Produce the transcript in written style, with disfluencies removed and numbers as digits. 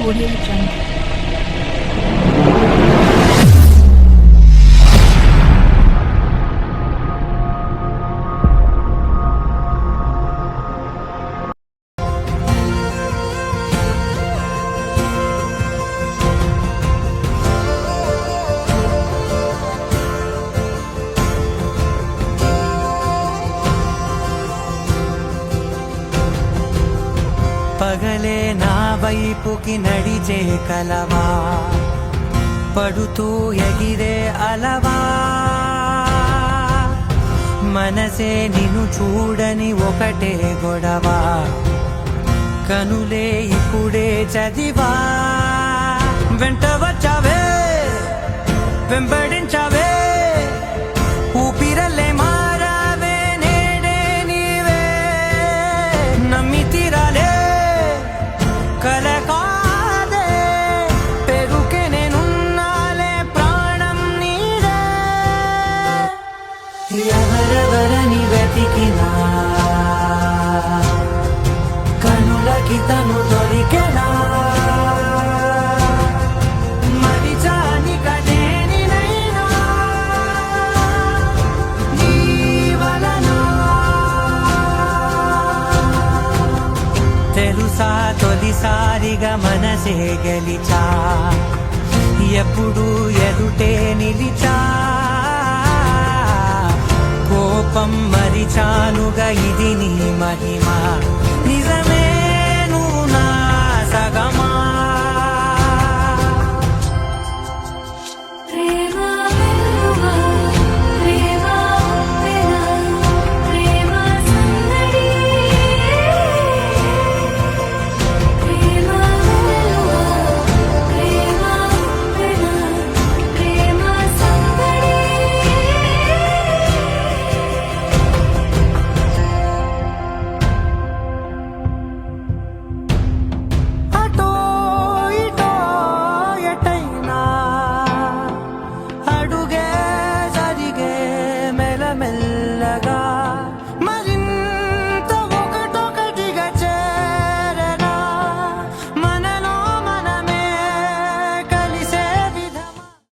Audio Jungle. పగలే నా వైపుకి నడిచే కలవా, పడుతూ ఎగిరే అలవా, మనసే నిన్ను చూడని ఒకటే గొడవ, కనులే ఇప్పుడే చదివా, వెంట వచ్చావే వెంబడించావే, ఊపిరల్లే మారావే నేడే నీవే, నమ్మి తీరాలే కలకాదే, పెరుకే నేనున్నాలే ప్రాణం నీడే, ఎవరెవరని వెతికినా కనులకి తను దొరికెనా, మరిచాని కదేనినైనా నీ వలన, తెలుసా తొలిసారిగా మనసే గెలిచా, ఎప్పుడు ఎదుటే నిలిచా, కోపం మరిచానుగా ఇది నీ మహిమ నిజమే.